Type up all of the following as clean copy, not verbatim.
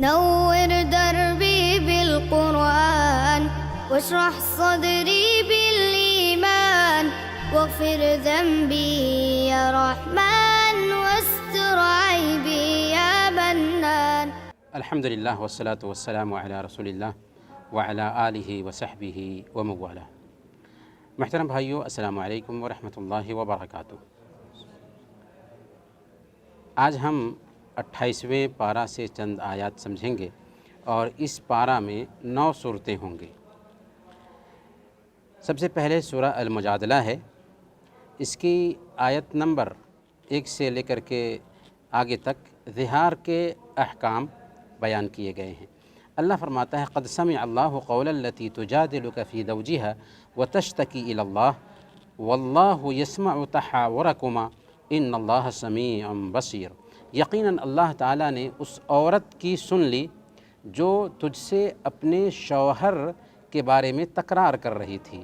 نور دربي بالقرآن واشرح صدري بالإيمان واغفر ذنبي يا رحمن واستر عيبي يا منان. الحمد للہ والصلاة والسلام علی رسول اللہ وعلی آلہ وصحبہ وموالا. محترم بھائیو، السلام علیکم ورحمۃ اللہ وبرکاتہ. آج ہم 28ویں پارہ سے چند آیات سمجھیں گے اور اس پارہ میں 9 صورتیں ہوں گی. سب سے پہلے سورہ المجادلہ ہے. اس کی آیت نمبر 1 سے لے کر کے آگے تک ظہار کے احکام بیان کیے گئے ہیں. اللہ فرماتا ہے قد سمع اللہ قول التی تجادلک فی زوجها وتشتکی الی اللہ واللہ یسمع تحاورکما ان اللہ سمیع بصیر. یقیناً اللہ تعالیٰ نے اس عورت کی سن لی جو تجھ سے اپنے شوہر کے بارے میں تکرار کر رہی تھی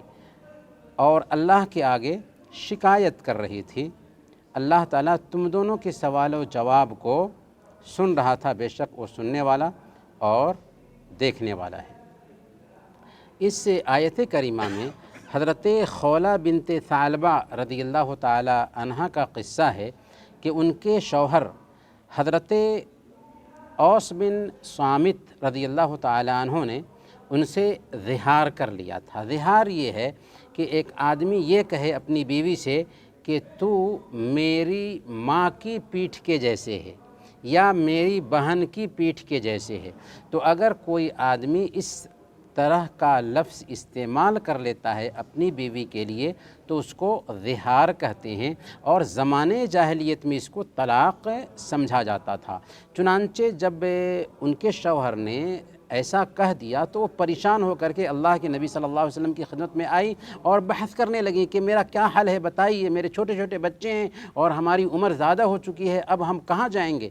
اور اللہ کے آگے شکایت کر رہی تھی. اللہ تعالیٰ تم دونوں کے سوال و جواب کو سن رہا تھا، بے شک وہ سننے والا اور دیکھنے والا ہے. اس آیت کریمہ میں حضرت خولہ بنت ثعلبہ رضی اللہ تعالی عنہا کا قصہ ہے کہ ان کے شوہر حضرت اوس بن صامت رضی اللہ تعالی عنہ نے ان سے ظہار کر لیا تھا. ظہار یہ ہے کہ ایک آدمی یہ کہے اپنی بیوی سے کہ تو میری ماں کی پیٹھ کے جیسے ہے یا میری بہن کی پیٹھ کے جیسے ہے. تو اگر کوئی آدمی اس طرح کا لفظ استعمال کر لیتا ہے اپنی بیوی کے لیے تو اس کو ظہار کہتے ہیں، اور زمانے جاہلیت میں اس کو طلاق سمجھا جاتا تھا. چنانچہ جب ان کے شوہر نے ایسا کہہ دیا تو وہ پریشان ہو کر کے اللہ کے نبی صلی اللہ علیہ وسلم کی خدمت میں آئی اور بحث کرنے لگیں کہ میرا کیا حل ہے، بتائیے، میرے چھوٹے چھوٹے بچے ہیں اور ہماری عمر زیادہ ہو چکی ہے، اب ہم کہاں جائیں گے،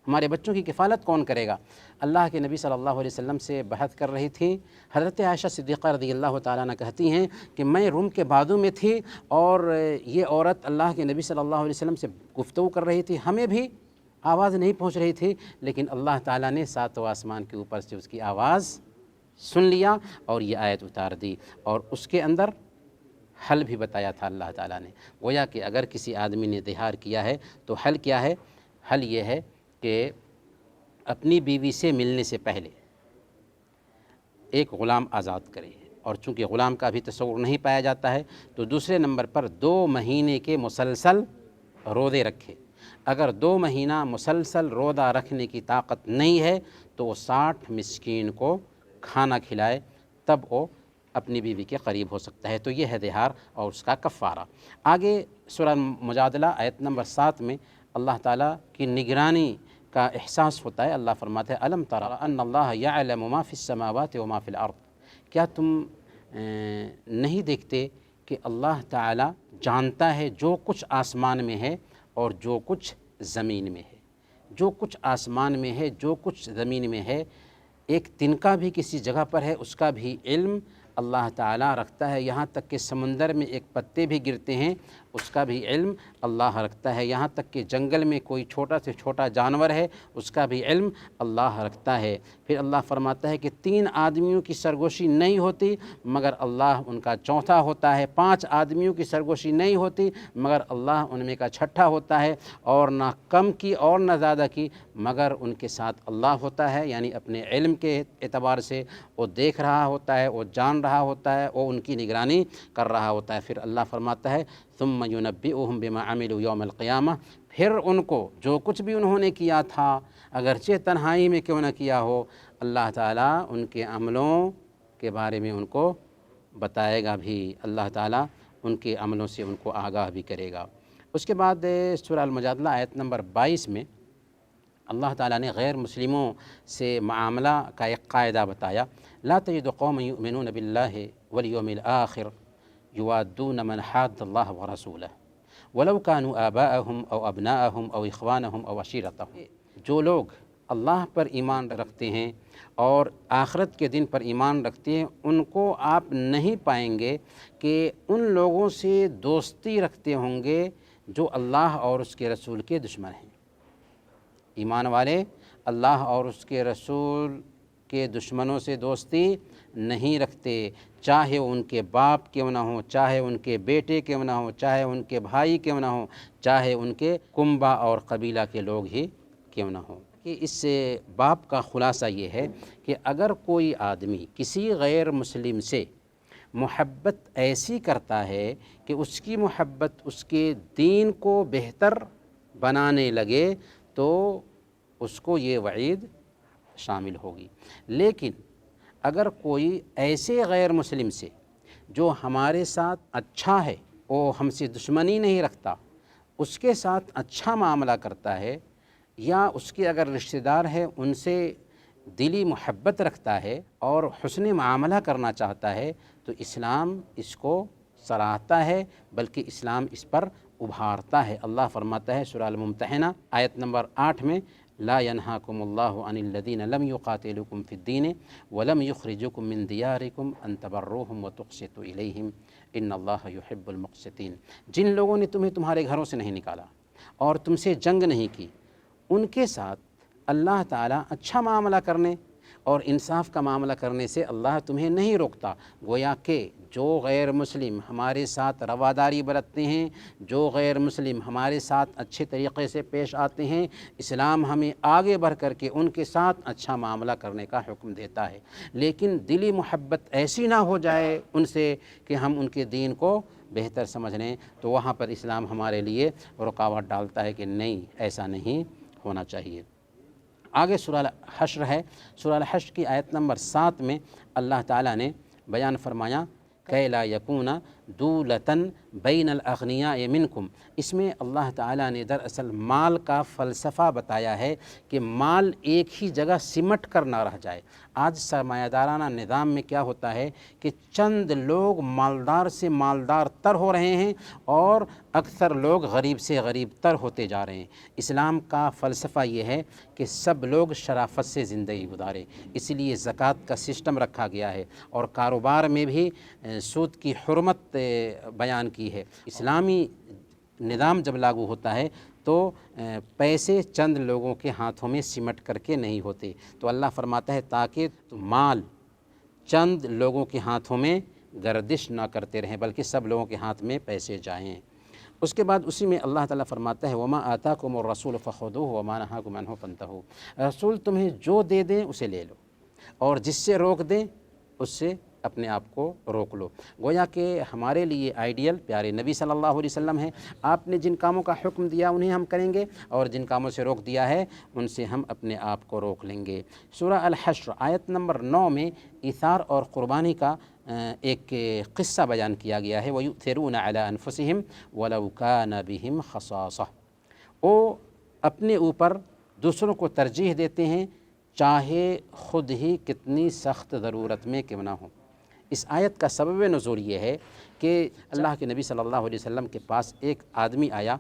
ہمارے بچوں کی کفالت کون کرے گا. اللہ کے نبی صلی اللہ علیہ وسلم سے بحث کر رہی تھی. حضرت عائشہ صدیقہ رضی اللہ تعالیٰ عنہ کہتی ہیں کہ میں روم کے بازو میں تھی اور یہ عورت اللہ کے نبی صلی اللہ علیہ وسلم سے گفتگو کر رہی تھی. ہمیں بھی آواز نہیں پہنچ رہی تھی، لیکن اللہ تعالیٰ نے ساتوں آسمان کے اوپر سے اس کی آواز سن لیا اور یہ آیت اتار دی، اور اس کے اندر حل بھی بتایا تھا اللہ تعالیٰ نے. گویا کہ اگر کسی آدمی نے ظہار کیا ہے تو حل کیا ہے؟ حل یہ ہے کہ اپنی بیوی سے ملنے سے پہلے ایک غلام آزاد کرے، اور چونکہ غلام کا بھی تصور نہیں پایا جاتا ہے تو دوسرے نمبر پر 2 مہینے کے مسلسل روزے رکھے. اگر 2 مہینہ مسلسل روزہ رکھنے کی طاقت نہیں ہے تو وہ 60 مسکین کو کھانا کھلائے، تب وہ اپنی بیوی کے قریب ہو سکتا ہے. تو یہ ہے ظہار اور اس کا کفارہ. آگے سورہ مجادلہ آیت نمبر 7 میں اللہ تعالیٰ کی نگرانی کا احساس ہوتا ہے. اللہ فرماتا ہے الم تر ان اللہ یعلم ما فی السماوات و ما فی الارض. کیا تم نہیں دیکھتے کہ اللہ تعالیٰ جانتا ہے جو کچھ آسمان میں ہے اور جو کچھ زمین میں ہے. جو کچھ آسمان میں ہے، جو کچھ زمین میں ہے، ایک تنکا بھی کسی جگہ پر ہے اس کا بھی علم اللہ تعالیٰ رکھتا ہے. یہاں تک کہ سمندر میں ایک پتے بھی گرتے ہیں اس کا بھی علم اللہ رکھتا ہے. یہاں تک کہ جنگل میں کوئی چھوٹا سے چھوٹا جانور ہے اس کا بھی علم اللہ رکھتا ہے. پھر اللہ فرماتا ہے کہ 3 آدمیوں کی سرگوشی نہیں ہوتی مگر اللہ ان کا چوتھا ہوتا ہے. 5 آدمیوں کی سرگوشی نہیں ہوتی مگر اللہ ان میں کا چھٹا ہوتا ہے. اور نہ کم کی اور نہ زیادہ کی مگر ان کے ساتھ اللہ ہوتا ہے. یعنی اپنے علم کے اعتبار سے وہ دیکھ رہا ہوتا ہے، وہ جان رہا ہوتا ہے، وہ ان کی نگرانی کر رہا ہوتا ہے. پھر اللہ فرماتا ہے ثم ينبئهم بما عملوا يوم القیامہ. پھر ان کو جو کچھ بھی انہوں نے کیا تھا اگرچہ تنہائی میں کیوں نہ کیا ہو، اللہ تعالیٰ ان کے عملوں کے بارے میں ان کو بتائے گا بھی. اللہ تعالیٰ ان کے عملوں سے ان کو آگاہ بھی کرے گا. اس کے بعد سورہ المجادلہ آیت نمبر 22 میں اللہ تعالیٰ نے غیر مسلموں سے معاملہ کا ایک قاعدہ بتایا. لا تجد قوم یؤمنون باللہ والیوم الآخر یوادون من حاد اللہ ورسولہ ولو كانوا آباءهم او ابناءهم او اخوانهم او عشیرتهم. جو لوگ اللہ پر ایمان رکھتے ہیں اور آخرت کے دن پر ایمان رکھتے ہیں ان کو آپ نہیں پائیں گے کہ ان لوگوں سے دوستی رکھتے ہوں گے جو اللہ اور اس کے رسول کے دشمن ہیں. ایمان والے اللہ اور اس کے رسول کے دشمنوں سے دوستی نہیں رکھتے، چاہے ان کے باپ کیوں نہ ہوں، چاہے ان کے بیٹے کیوں نہ ہوں، چاہے ان کے بھائی کیوں نہ ہوں، چاہے ان کے کنبہ اور قبیلہ کے لوگ ہی کیوں نہ ہوں۔ کہ اس باب کا خلاصہ یہ ہے کہ اگر کوئی آدمی کسی غیر مسلم سے محبت ایسی کرتا ہے کہ اس کی محبت اس کے دین کو بہتر بنانے لگے تو اس کو یہ وعید شامل ہوگی۔ لیکن اگر کوئی ایسے غیر مسلم سے جو ہمارے ساتھ اچھا ہے، وہ ہم سے دشمنی نہیں رکھتا، اس کے ساتھ اچھا معاملہ کرتا ہے، یا اس کے اگر رشتہ دار ہے ان سے دلی محبت رکھتا ہے اور حسن معاملہ کرنا چاہتا ہے، تو اسلام اس کو سراہتا ہے، بلکہ اسلام اس پر ابھارتا ہے۔ اللہ فرماتا ہے سورہ الممتحنہ آیت نمبر 8 میں، لا ينهاكم الله عن الذين لم يقاتلوكم في الدين ولم يخرجوكم من دياركم ان تبروهم وتقسطوا اليهم ان الله يحب المقسطين۔ جن لوگوں نے تمہیں تمہارے گھروں سے نہیں نکالا اور تم سے جنگ نہیں کی، ان کے ساتھ اللہ تعالیٰ اچھا معاملہ کرنے اور انصاف کا معاملہ کرنے سے اللہ تمہیں نہیں روکتا۔ گویا کہ جو غیر مسلم ہمارے ساتھ رواداری برتتے ہیں، جو غیر مسلم ہمارے ساتھ اچھے طریقے سے پیش آتے ہیں، اسلام ہمیں آگے بڑھ کر کے ان کے ساتھ اچھا معاملہ کرنے کا حکم دیتا ہے۔ لیکن دلی محبت ایسی نہ ہو جائے ان سے کہ ہم ان کے دین کو بہتر سمجھ لیں، تو وہاں پر اسلام ہمارے لیے رکاوٹ ڈالتا ہے کہ نہیں، ایسا نہیں ہونا چاہیے۔ آگے سورہ الحشر ہے، سورہ الحشر کی آیت نمبر 7 میں اللہ تعالیٰ نے بیان فرمایا کہ لا یکون دولتن بین الاغنیاء منکم۔ اس میں اللہ تعالیٰ نے دراصل مال کا فلسفہ بتایا ہے کہ مال ایک ہی جگہ سمٹ کر نہ رہ جائے۔ آج سرمایہ دارانہ نظام میں کیا ہوتا ہے کہ چند لوگ مالدار سے مالدار تر ہو رہے ہیں اور اکثر لوگ غریب سے غریب تر ہوتے جا رہے ہیں۔ اسلام کا فلسفہ یہ ہے کہ سب لوگ شرافت سے زندگی گزاریں، اس لیے زکوٰۃ کا سسٹم رکھا گیا ہے، اور کاروبار میں بھی سود کی حرمت بیان کی ہے۔ اسلامی نظام جب لاگو ہوتا ہے تو پیسے چند لوگوں کے ہاتھوں میں سمٹ کر کے نہیں ہوتے، تو اللہ فرماتا ہے تاکہ مال چند لوگوں کے ہاتھوں میں گردش نہ کرتے رہیں، بلکہ سب لوگوں کے ہاتھ میں پیسے جائیں۔ اس کے بعد اسی میں اللہ تعالیٰ فرماتا ہے وما آتاکم الرسول فخذوہ وما نہاکم عنہ فانتہوا۔ رسول تمہیں جو دے دیں اسے لے لو، اور جس سے روک دیں اس سے اپنے آپ کو روک لو۔ گویا کہ ہمارے لیے آئیڈیل پیارے نبی صلی اللہ علیہ وسلم ہے۔ آپ نے جن کاموں کا حکم دیا انہیں ہم کریں گے، اور جن کاموں سے روک دیا ہے ان سے ہم اپنے آپ کو روک لیں گے۔ سورہ الحشر آیت نمبر 9 میں ایثار اور قربانی کا ایک قصہ بیان کیا گیا ہے، وَيُؤْثِرُونَ عَلَىٰ أَنفُسِهِمْ وَلَوْ كَانَ بِهِمْ خَصَاصَةٌ۔ وہ اپنے اوپر دوسروں کو ترجیح دیتے ہیں چاہے خود ہی کتنی سخت ضرورت میں کیوں نہ ہو۔ اس آیت کا سبب نزول یہ ہے کہ اللہ کے نبی صلی اللہ علیہ وسلم کے پاس ایک آدمی آیا،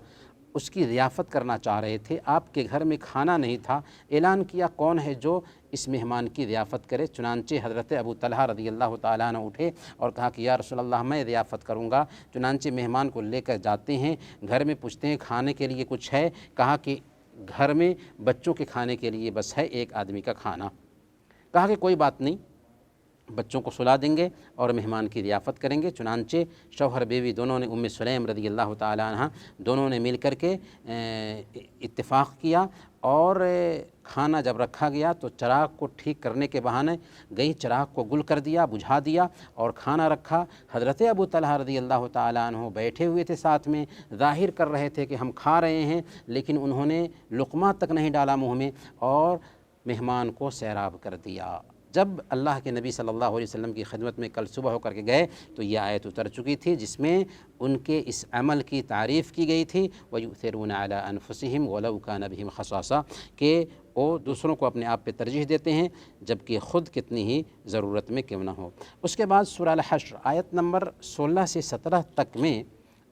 اس کی ضیافت کرنا چاہ رہے تھے، آپ کے گھر میں کھانا نہیں تھا، اعلان کیا کون ہے جو اس مہمان کی ضیافت کرے۔ چنانچہ حضرت ابو طلحہ رضی اللہ تعالیٰ عنہ اٹھے اور کہا کہ یا رسول اللہ میں ضیافت کروں گا۔ چنانچہ مہمان کو لے کر جاتے ہیں، گھر میں پوچھتے ہیں کھانے کے لیے کچھ ہے، کہا کہ گھر میں بچوں کے کھانے کے لیے بس ہے ایک آدمی کا کھانا۔ کہا کہ کوئی بات نہیں، بچوں کو سلا دیں گے اور مہمان کی ضیافت کریں گے۔ چنانچہ شوہر بیوی دونوں نے، ام سلیم رضی اللہ تعالیٰ عنہ دونوں نے مل کر کے اتفاق کیا، اور کھانا جب رکھا گیا تو چراغ کو ٹھیک کرنے کے بہانے گئی، چراغ کو گل کر دیا، بجھا دیا اور کھانا رکھا۔ حضرت ابو طلحہ رضی اللہ تعالیٰ عنہ بیٹھے ہوئے تھے ساتھ میں، ظاہر کر رہے تھے کہ ہم کھا رہے ہیں، لیکن انہوں نے لقمہ تک نہیں ڈالا منہ میں اور مہمان کو سیراب کر دیا۔ جب اللہ کے نبی صلی اللہ علیہ وسلم کی خدمت میں کل صبح ہو کر کے گئے تو یہ آیت اتر چکی تھی جس میں ان کے اس عمل کی تعریف کی گئی تھی، وَيُؤْثِرُونَ عَلَىٰ أَنفُسِهِمْ وَلَوْ كَانَ بِهِمْ خَصَاصَةٌ، کہ وہ دوسروں کو اپنے آپ پہ ترجیح دیتے ہیں جبکہ خود کتنی ہی ضرورت میں کیوں نہ ہو۔ اس کے بعد سورہ الحشر آیت نمبر 16 سے 17 تک میں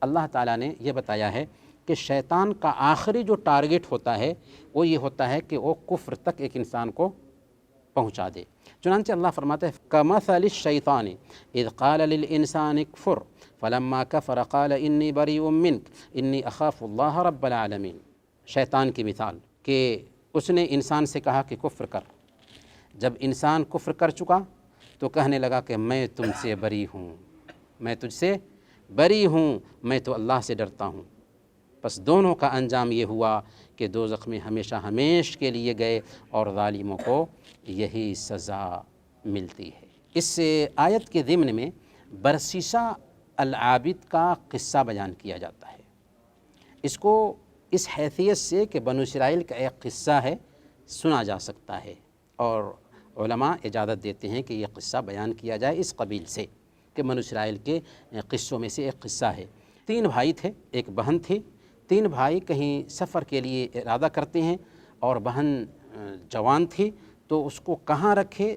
اللہ تعالیٰ نے یہ بتایا ہے کہ شیطان کا آخری جو ٹارگٹ ہوتا ہے وہ یہ ہوتا ہے کہ وہ کفر تک ایک انسان کو پہنچا دے۔ چنانچہ اللہ فرماتا ہے کمثل الشیطان اذ قال للانسان اکفر فلما کفر قال انی بریء منک انی اخاف اللہ رب العالمین۔ شیطان کی مثال کہ اس نے انسان سے کہا کہ کفر کر۔ جب انسان کفر کر چکا تو کہنے لگا کہ میں تم سے بری ہوں، میں تجھ سے بری ہوں، میں تو اللہ سے ڈرتا ہوں۔ بس دونوں کا انجام یہ ہوا کہ دوزخ میں ہمیشہ ہمیش کے لیے گئے اور ظالموں کو یہی سزا ملتی ہے۔ اس آیت کے ضمن میں برسیسہ العابد کا قصہ بیان کیا جاتا ہے۔ اس کو اس حیثیت سے کہ بنو اسرائیل کا ایک قصہ ہے سنا جا سکتا ہے، اور علماء اجازت دیتے ہیں کہ یہ قصہ بیان کیا جائے اس قبیل سے کہ بنو اسرائیل کے قصوں میں سے ایک قصہ ہے۔ 3 بھائی تھے، ایک بہن تھی۔ 3 بھائی کہیں سفر کے لیے ارادہ کرتے ہیں اور بہن جوان تھی تو اس کو کہاں رکھے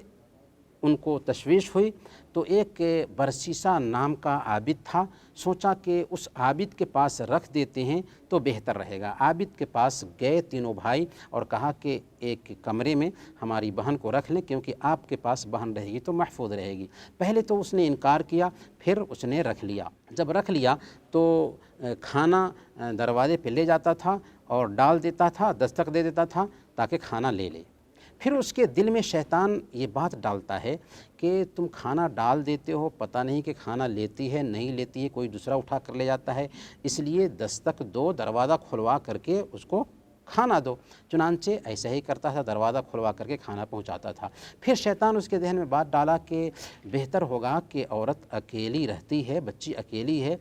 ان کو تشویش ہوئی، تو ایک برسیسہ نام کا عابد تھا، سوچا کہ اس عابد کے پاس رکھ دیتے ہیں تو بہتر رہے گا۔ عابد کے پاس گئے تینوں بھائی اور کہا کہ ایک کمرے میں ہماری بہن کو رکھ لیں، کیونکہ آپ کے پاس بہن رہے گی تو محفوظ رہے گی۔ پہلے تو اس نے انکار کیا، پھر اس نے رکھ لیا۔ جب رکھ لیا تو کھانا دروازے پہ لے جاتا تھا اور ڈال دیتا تھا، دستک دے دیتا تھا تاکہ کھانا لے لے۔ پھر اس کے دل میں شیطان یہ بات ڈالتا ہے کہ تم کھانا ڈال دیتے ہو، پتہ نہیں کہ کھانا لیتی ہے نہیں لیتی ہے، کوئی دوسرا اٹھا کر لے جاتا ہے، اس لیے دستک دو، دروازہ کھلوا کر کے اس کو کھانا دو۔ چنانچہ ایسا ہی کرتا تھا، دروازہ کھلوا کر کے کھانا پہنچاتا تھا۔ پھر شیطان اس کے ذہن میں بات ڈالا کہ بہتر ہوگا کہ عورت اکیلی رہتی ہے، بچی اکیلی ہے،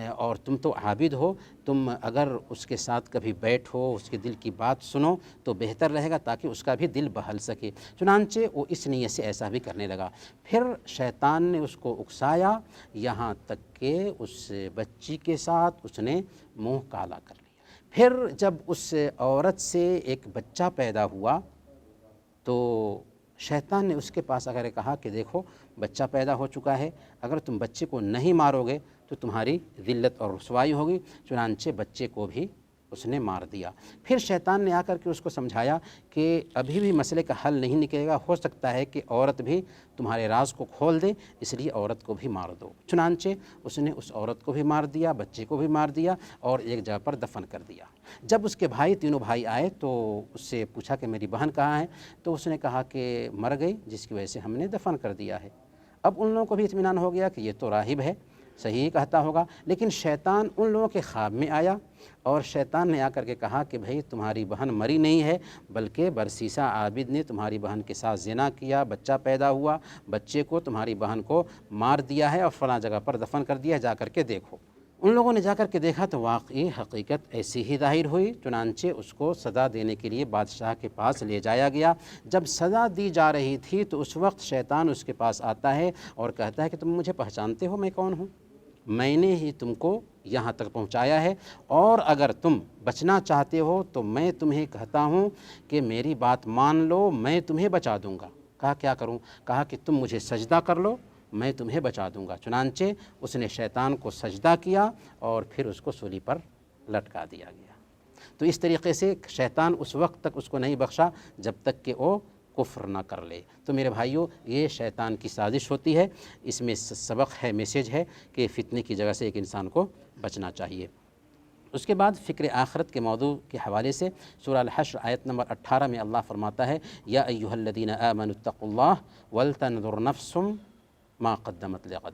اور تم تو عابد ہو، تم اگر اس کے ساتھ کبھی بیٹھو، اس کے دل کی بات سنو تو بہتر رہے گا تاکہ اس کا بھی دل بہل سکے۔ چنانچہ وہ اس نیت سے ایسا بھی کرنے لگا۔ پھر شیطان نے اس کو اکسایا یہاں تک کہ اس بچی کے ساتھ اس نے منہ کالا کر لیا۔ پھر جب اس عورت سے ایک بچہ پیدا ہوا تو شیطان نے اس کے پاس اگر کہا کہ دیکھو بچہ پیدا ہو چکا ہے، اگر تم بچے کو نہیں مارو گے تو تمہاری ذلت اور رسوائی ہوگی۔ چنانچہ بچے کو بھی اس نے مار دیا۔ پھر شیطان نے آ کر کے اس کو سمجھایا کہ ابھی بھی مسئلے کا حل نہیں نکلے گا، ہو سکتا ہے کہ عورت بھی تمہارے راز کو کھول دے، اس لیے عورت کو بھی مار دو۔ چنانچہ اس نے اس عورت کو بھی مار دیا، بچے کو بھی مار دیا اور ایک جگہ پر دفن کر دیا۔ جب اس کے بھائی تینوں بھائی آئے تو اس سے پوچھا کہ میری بہن کہاں ہے، تو اس نے کہا کہ مر گئی، جس کی وجہ سے ہم نے دفن کر دیا ہے۔ اب ان لوگوں کو بھی اطمینان ہو گیا کہ یہ تو راہب ہے، صحیح کہتا ہوگا، لیکن شیطان ان لوگوں کے خواب میں آیا اور شیطان نے آ کر کے کہا کہ بھئی تمہاری بہن مری نہیں ہے، بلکہ برسیسہ عابد نے تمہاری بہن کے ساتھ زنا کیا، بچہ پیدا ہوا، بچے کو تمہاری بہن کو مار دیا ہے اور فلاں جگہ پر دفن کر دیا ہے، جا کر کے دیکھو۔ ان لوگوں نے جا کر کے دیکھا تو واقعی حقیقت ایسی ہی ظاہر ہوئی۔ چنانچہ اس کو سزا دینے کے لیے بادشاہ کے پاس لے جایا گیا۔ جب سزا دی جا رہی تھی تو اس وقت شیطان اس کے پاس آتا ہے اور کہتا ہے کہ تم مجھے پہچانتے ہو میں کون ہوں؟ میں نے ہی تم کو یہاں تک پہنچایا ہے، اور اگر تم بچنا چاہتے ہو تو میں تمہیں کہتا ہوں کہ میری بات مان لو، میں تمہیں بچا دوں گا۔ کہا کیا کروں؟ کہا کہ تم مجھے سجدہ کر لو، میں تمہیں بچا دوں گا۔ چنانچہ اس نے شیطان کو سجدہ کیا اور پھر اس کو سولی پر لٹکا دیا گیا۔ تو اس طریقے سے شیطان اس وقت تک اس کو نہیں بخشا جب تک کہ وہ کفر نہ کر لے۔ تو میرے بھائیوں، یہ شیطان کی سازش ہوتی ہے، اس میں سبق ہے، میسیج ہے کہ فتنے کی جگہ سے ایک انسان کو بچنا چاہیے۔ اس کے بعد فکر آخرت کے موضوع کے حوالے سے سورہ الحشر آیت نمبر 18 میں اللہ فرماتا ہے یا ایھا الذین آمنوا اتقوا اللہ ولتنظر نفس ما قدمت لغد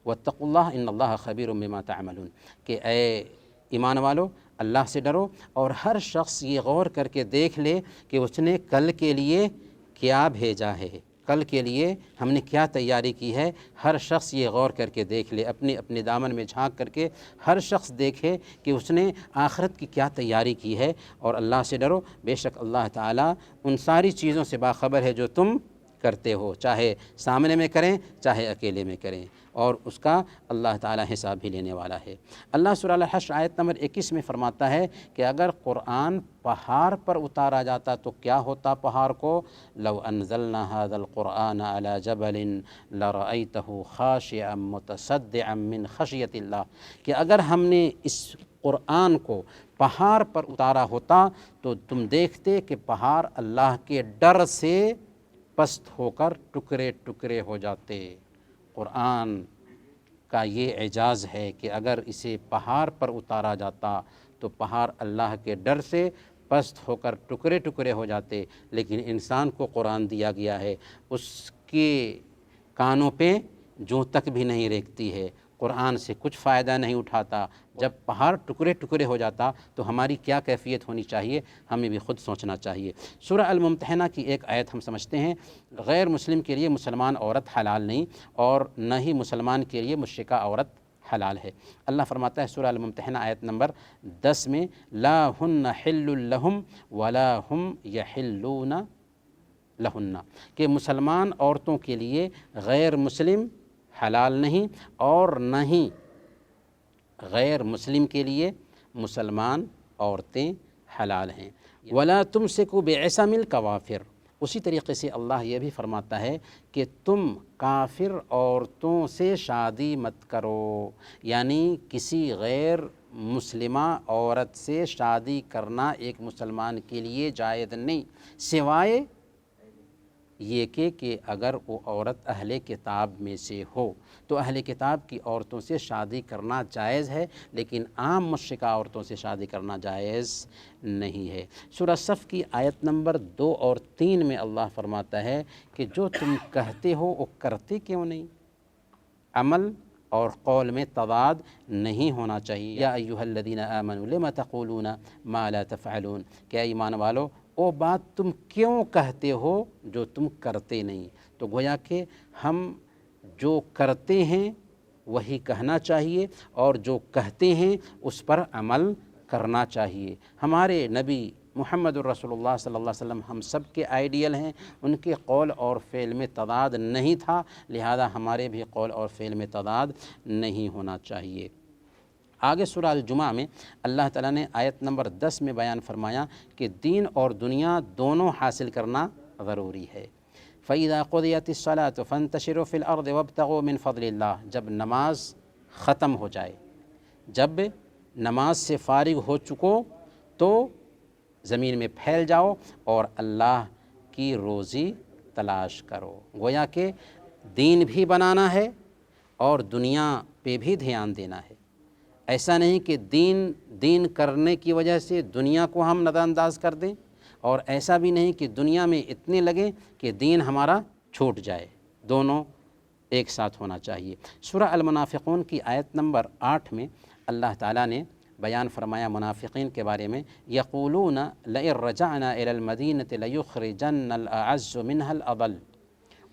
واتقوا اللہ ان اللہ خبیر بما تعملون، کہ اے ایمان والو اللہ سے ڈرو اور ہر شخص یہ غور کر کے دیکھ لے کہ اس نے کل کے لیے کیا بھیجا ہے، کل کے لیے ہم نے کیا تیاری کی ہے۔ ہر شخص یہ غور کر کے دیکھ لے، اپنے دامن میں جھانک کر کے ہر شخص دیکھے کہ اس نے آخرت کی کیا تیاری کی ہے، اور اللہ سے ڈرو، بے شک اللہ تعالیٰ ان ساری چیزوں سے باخبر ہے جو تم کرتے ہو، چاہے سامنے میں کریں چاہے اکیلے میں کریں، اور اس کا اللہ تعالیٰ حساب بھی لینے والا ہے۔ اللہ سورہ الحشر آیت نمبر 21 میں فرماتا ہے کہ اگر قرآن پہاڑ پر اتارا جاتا تو کیا ہوتا پہاڑ کو؟ لو انزلنا هذا القرآن على جبل لرأيته خاشعا متصدعا من خشیۃ اللہ، کہ اگر ہم نے اس قرآن کو پہاڑ پر اتارا ہوتا تو تم دیکھتے کہ پہاڑ اللہ کے ڈر سے پست ہو کر ٹکڑے ٹکڑے ہو جاتے۔ قرآن کا یہ اعجاز ہے کہ اگر اسے پہاڑ پر اتارا جاتا تو پہاڑ اللہ کے ڈر سے پست ہو کر ٹکڑے ٹکڑے ہو جاتے، لیکن انسان کو قرآن دیا گیا ہے، اس کے کانوں پہ جوں تک بھی نہیں ریکتی ہے، قرآن سے کچھ فائدہ نہیں اٹھاتا۔ جب پہاڑ ٹکڑے ٹکڑے ہو جاتا تو ہماری کیا کیفیت ہونی چاہیے، ہمیں بھی خود سوچنا چاہیے۔ سورہ الممتحنہ کی ایک آیت ہم سمجھتے ہیں، غیر مسلم کے لیے مسلمان عورت حلال نہیں، اور نہ ہی مسلمان کے لیے مشرکہ عورت حلال ہے۔ اللہ فرماتا ہے سورہ الممتحنہ آیت نمبر 10 میں، لا ہن حل لہم ولا ہم یحلون لہن، کہ مسلمان عورتوں کے لیے غیر مسلم حلال نہیں، اور نہ ہی غیر مسلم کے لیے مسلمان عورتیں حلال ہیں۔ ولا تمسکوا بعصم الکوافر، اسی طریقے سے اللہ یہ بھی فرماتا ہے کہ تم کافر عورتوں سے شادی مت کرو، یعنی کسی غیر مسلمہ عورت سے شادی کرنا ایک مسلمان کے لیے جائز نہیں، سوائے یہ کہ اگر وہ عورت اہل کتاب میں سے ہو تو اہل کتاب کی عورتوں سے شادی کرنا جائز ہے، لیکن عام مشرکہ عورتوں سے شادی کرنا جائز نہیں ہے۔ سورہ صف کی آیت نمبر 2 اور 3 میں اللہ فرماتا ہے کہ جو تم کہتے ہو وہ کرتے کیوں نہیں؟ عمل اور قول میں تضاد نہیں ہونا چاہیے۔ یا ایھا الذین آمنوا لم تقولون ما لا تفعلون، کہ ایمان والو وہ بات تم کیوں کہتے ہو جو تم کرتے نہیں۔ تو گویا کہ ہم جو کرتے ہیں وہی کہنا چاہیے، اور جو کہتے ہیں اس پر عمل کرنا چاہیے۔ ہمارے نبی محمد الرسول اللہ صلی اللہ علیہ وسلم ہم سب کے آئیڈیل ہیں، ان کے قول اور فعل میں تضاد نہیں تھا، لہذا ہمارے بھی قول اور فعل میں تضاد نہیں ہونا چاہیے۔ آگے سورہ الجمعہ میں اللہ تعالیٰ نے آیت نمبر 10 میں بیان فرمایا کہ دین اور دنیا دونوں حاصل کرنا ضروری ہے۔ فَإِذَا قُضِيَتِ الصَّلَاةُ فَانتَشِرُوا فِي الْأَرْضِ وَابْتَغُوا مِنْ فَضْلِ اللَّهِ، جب نماز ختم ہو جائے، جب نماز سے فارغ ہو چکو تو زمین میں پھیل جاؤ اور اللہ کی روزی تلاش کرو۔ گویا کہ دین بھی بنانا ہے اور دنیا پہ بھی دھیان دینا ہے۔ ایسا نہیں کہ دین کرنے کی وجہ سے دنیا کو ہم نظر انداز کر دیں، اور ایسا بھی نہیں کہ دنیا میں اتنے لگیں کہ دین ہمارا چھوٹ جائے، دونوں ایک ساتھ ہونا چاہیے۔ سورہ المنافقون کی آیت نمبر 8 میں اللہ تعالیٰ نے بیان فرمایا منافقین کے بارے میں، یقولون لئن رجعنا الی المدینۃ لیخرجن الاعز منها الاضل،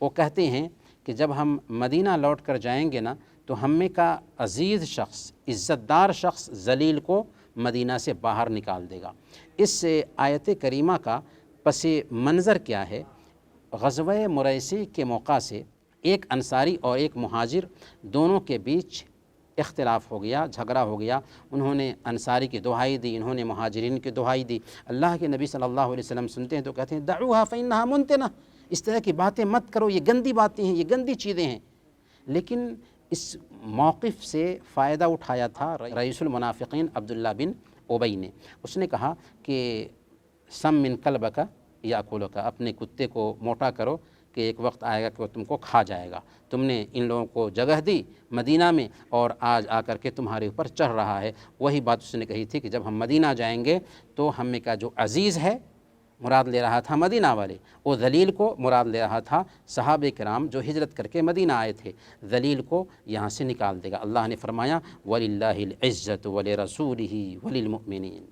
وہ کہتے ہیں کہ جب ہم مدینہ لوٹ کر جائیں گے نا تو ہم میں کا عزیز شخص، عزت دار شخص ذلیل کو مدینہ سے باہر نکال دے گا۔ اس آیت کریمہ کا پس منظر کیا ہے؟ غزوہ مریسی کے موقع سے ایک انصاری اور ایک مہاجر دونوں کے بیچ اختلاف ہو گیا، جھگڑا ہو گیا۔ انہوں نے انصاری کی دہائی دی، انہوں نے مہاجرین کی دہائی دی۔ اللہ کے نبی صلی اللہ علیہ وسلم سنتے ہیں تو کہتے ہیں دعوها فإنها منتنہ، اس طرح کی باتیں مت کرو، یہ گندی باتیں ہیں، یہ گندی چیزیں ہیں۔ لیکن اس موقف سے فائدہ اٹھایا تھا رئیس المنافقین عبداللہ بن ابی نے۔ اس نے کہا کہ سم من کلبک یاکلک، اپنے کتے کو موٹا کرو کہ ایک وقت آئے گا کہ وہ تم کو کھا جائے گا۔ تم نے ان لوگوں کو جگہ دی مدینہ میں اور آج آ کر کے تمہارے اوپر چڑھ رہا ہے۔ وہی بات اس نے کہی تھی کہ جب ہم مدینہ جائیں گے تو ہم میں کا جو عزیز ہے، مراد لے رہا تھا مدینہ والے، وہ ذلیل کو مراد لے رہا تھا صحابہ کرام جو ہجرت کر کے مدینہ آئے تھے، ذلیل کو یہاں سے نکال دے گا۔ اللہ نے فرمایا وَلِلَّهِ الْعِزَّةُ وَلِرَسُولِهِ وَلِلْمُؤْمِنِينَ،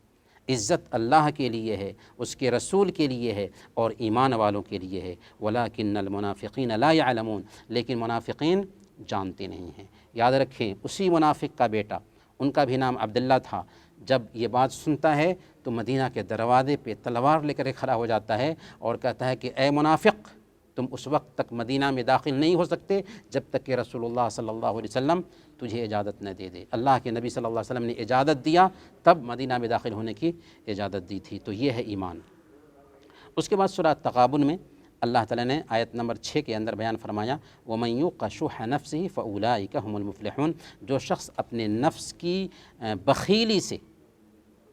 عزت اللہ کے لیے ہے، اس کے رسول کے لیے ہے اور ایمان والوں کے لیے ہے۔ وَلَكِنَّ الْمُنَافِقِينَ لَا يَعْلَمُونَ، لیکن منافقین جانتے نہیں ہیں۔ یاد رکھیں اسی منافق کا بیٹا، ان کا بھی نام عبداللہ تھا، جب یہ بات سنتا ہے تو مدینہ کے دروازے پہ تلوار لے کر کھڑا ہو جاتا ہے اور کہتا ہے کہ اے منافق، تم اس وقت تک مدینہ میں داخل نہیں ہو سکتے جب تک کہ رسول اللہ صلی اللہ علیہ وسلم تجھے اجازت نہ دے دے۔ اللہ کے نبی صلی اللہ علیہ وسلم نے اجازت دیا تب مدینہ میں داخل ہونے کی اجازت دی تھی۔ تو یہ ہے ایمان۔ اس کے بعد سورہ تغابن میں اللہ تعالیٰ نے آیت نمبر 6 کے اندر بیان فرمایا وَمَن يُوقَ شُحَّ نَفْسِهِ فَأُولَٰئِكَ هُمُ الْمُفْلِحُونَ، جو شخص اپنے نفس کی بخیلی سے،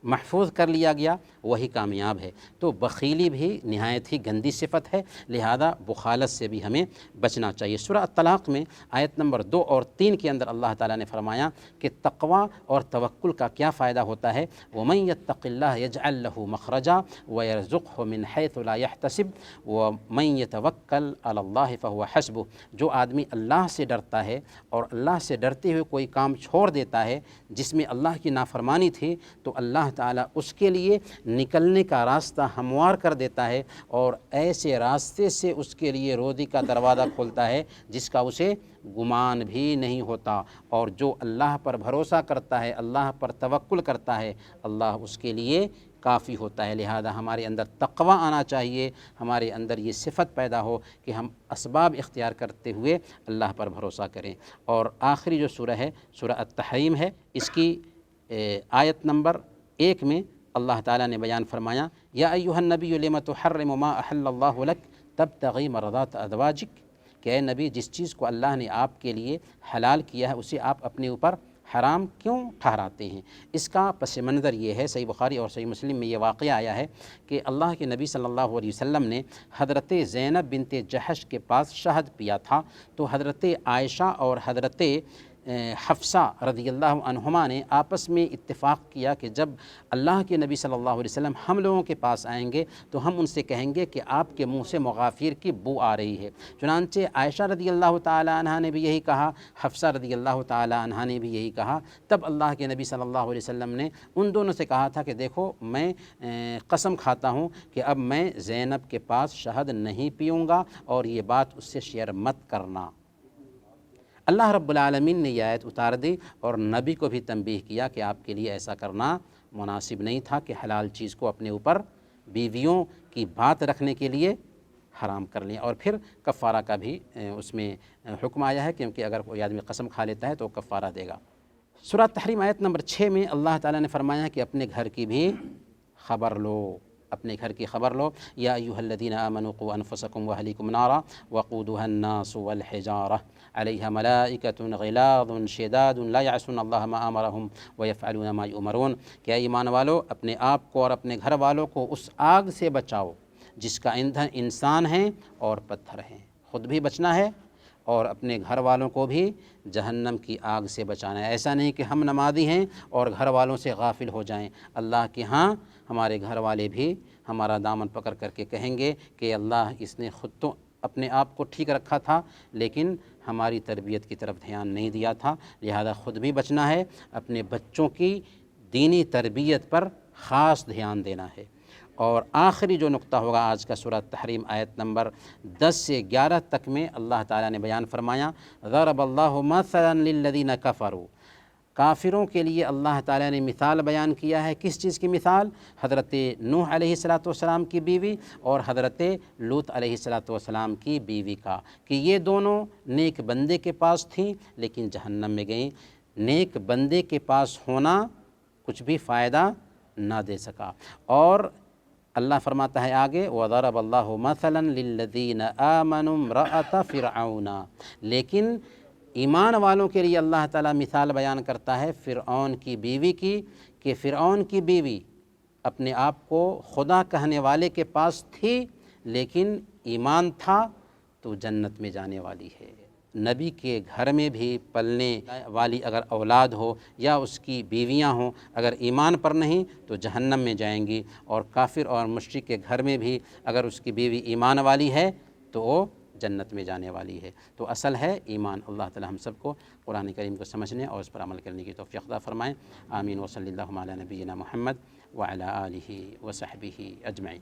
محفوظ کر لیا گیا وہی کامیاب ہے۔ تو بخیلی بھی نہایت ہی گندی صفت ہے، لہذا بخالت سے بھی ہمیں بچنا چاہیے۔ سورہ الطلاق میں آیت نمبر 2 اور 3 کے اندر اللہ تعالیٰ نے فرمایا کہ تقوی اور توکل کا کیا فائدہ ہوتا ہے، وَمَن يَتَّقِ اللَّهَ يَجْعَل لَّهُ مَخْرَجًا وَيَرْزُقْهُ مِنْ حَيْثُ لَا يَحْتَسِبُ وَمَن يَتَوَكَّلْ عَلَى اللَّهِ فَهُوَ حَسْبُهُ۔ جو آدمی اللہ سے ڈرتا ہے اور اللہ سے ڈرتے ہوئے کوئی کام چھوڑ دیتا ہے جس میں اللہ کی نافرمانی تھی، تو اللہ تعالیٰ اس کے لیے نکلنے کا راستہ ہموار کر دیتا ہے اور ایسے راستے سے اس کے لیے روزی کا دروازہ کھولتا ہے جس کا اسے گمان بھی نہیں ہوتا۔ اور جو اللہ پر بھروسہ کرتا ہے، اللہ پر توکل کرتا ہے، اللہ اس کے لیے کافی ہوتا ہے۔ لہذا ہمارے اندر تقوی آنا چاہیے، ہمارے اندر یہ صفت پیدا ہو کہ ہم اسباب اختیار کرتے ہوئے اللہ پر بھروسہ کریں۔ اور آخری جو سورہ ہے سورہ التحریم ہے، اس کی آیت نمبر 1 میں اللہ تعالیٰ نے بیان فرمایا، یا ایھا النبی لم تحرم ما احل اللہ لک تبتغی مرضات ازواجک، کہ اے نبی جس چیز کو اللہ نے آپ کے لیے حلال کیا ہے اسے آپ اپنے اوپر حرام کیوں ٹھہراتے ہیں؟ اس کا پس منظر یہ ہے، صحیح بخاری اور صحیح مسلم میں یہ واقعہ آیا ہے کہ اللہ کے نبی صلی اللہ علیہ وسلم نے حضرت زینب بنت جحش کے پاس شہد پیا تھا، تو حضرت عائشہ اور حضرت حفصہ رضی اللہ عنہما نے آپس میں اتفاق کیا کہ جب اللہ کے نبی صلی اللہ علیہ وسلم ہم لوگوں کے پاس آئیں گے تو ہم ان سے کہیں گے کہ آپ کے منہ سے مغافیر کی بو آ رہی ہے۔ چنانچہ عائشہ رضی اللہ تعالی عنہا نے بھی یہی کہا، حفصہ رضی اللہ تعالی عنہا نے بھی یہی کہا۔ تب اللہ کے نبی صلی اللہ علیہ وسلم نے ان دونوں سے کہا تھا کہ دیکھو میں قسم کھاتا ہوں کہ اب میں زینب کے پاس شہد نہیں پیوں گا اور یہ بات اس سے شیئر مت کرنا۔ اللہ رب العالمین نے یہ آیت اتار دی اور نبی کو بھی تنبیہ کیا کہ آپ کے لیے ایسا کرنا مناسب نہیں تھا کہ حلال چیز کو اپنے اوپر بیویوں کی بات رکھنے کے لیے حرام کر لیں۔ اور پھر کفارہ کا بھی اس میں حکم آیا ہے، کیونکہ اگر کوئی آدمی قسم کھا لیتا ہے تو کفارہ دے گا۔ سورہ تحریم آیت نمبر 6 میں اللہ تعالیٰ نے فرمایا کہ اپنے گھر کی بھی خبر لو، اپنے گھر کی خبر لو، یا ایھا الذین آمنوا قوا انفسکم واہلیکم نارا وقودھا الناس والحجارہ علیہا ملائکۃ غلاظ شداد لا یعصون اللہ ما امرہم ویفعلون ما یؤمرون، کہ اے ایمان والو اپنے آپ کو اور اپنے گھر والوں کو اس آگ سے بچاؤ جس کا ایندھن انسان ہیں اور پتھر ہیں۔ خود بھی بچنا ہے اور اپنے گھر والوں کو بھی جہنم کی آگ سے بچانا ہے۔ ایسا نہیں کہ ہم نمازی ہیں اور گھر والوں سے غافل ہو جائیں۔ اللہ کے ہاں ہمارے گھر والے بھی ہمارا دامن پکڑ کر کے کہیں گے کہ اللہ اس نے خود تو اپنے آپ کو ٹھیک رکھا تھا لیکن ہماری تربیت کی طرف دھیان نہیں دیا تھا، لہذا خود بھی بچنا ہے، اپنے بچوں کی دینی تربیت پر خاص دھیان دینا ہے۔ اور آخری جو نقطہ ہوگا آج کا سورہ تحریم آیت نمبر 10 سے 11 تک میں اللہ تعالیٰ نے بیان فرمایا، ضرب اللہ مثلا للذین کفروا، کافروں کے لیے اللہ تعالیٰ نے مثال بیان کیا ہے۔ کس چیز کی مثال؟ حضرت نوح علیہ السلام کی بیوی اور حضرت لوط علیہ السلام کی بیوی کا، کہ یہ دونوں نیک بندے کے پاس تھیں لیکن جہنم میں گئیں۔ نیک بندے کے پاس ہونا کچھ بھی فائدہ نہ دے سکا۔ اور اللہ فرماتا ہے آگے، وَضَرَبَ اللَّهُ مَثَلًا لِلَّذِينَ آمَنُوا امْرَأَتَ فِرْعَوْنَ، لیکن ایمان والوں کے لیے اللہ تعالیٰ مثال بیان کرتا ہے فرعون کی بیوی کی، کہ فرعون کی بیوی اپنے آپ کو خدا کہنے والے کے پاس تھی لیکن ایمان تھا تو جنت میں جانے والی ہے۔ نبی کے گھر میں بھی پلنے والی اگر اولاد ہو یا اس کی بیویاں ہوں، اگر ایمان پر نہیں تو جہنم میں جائیں گی، اور کافر اور مشرک کے گھر میں بھی اگر اس کی بیوی ایمان والی ہے تو وہ جنت میں جانے والی ہے۔ تو اصل ہے ایمان۔ اللہ تعالی ہم سب کو قرآن کریم کو سمجھنے اور اس پر عمل کرنے کی توفیق عطا فرمائیں۔ آمین۔ وصلی اللہ علی نبینا محمد وعلی آلہ وصحبہ اجمعین۔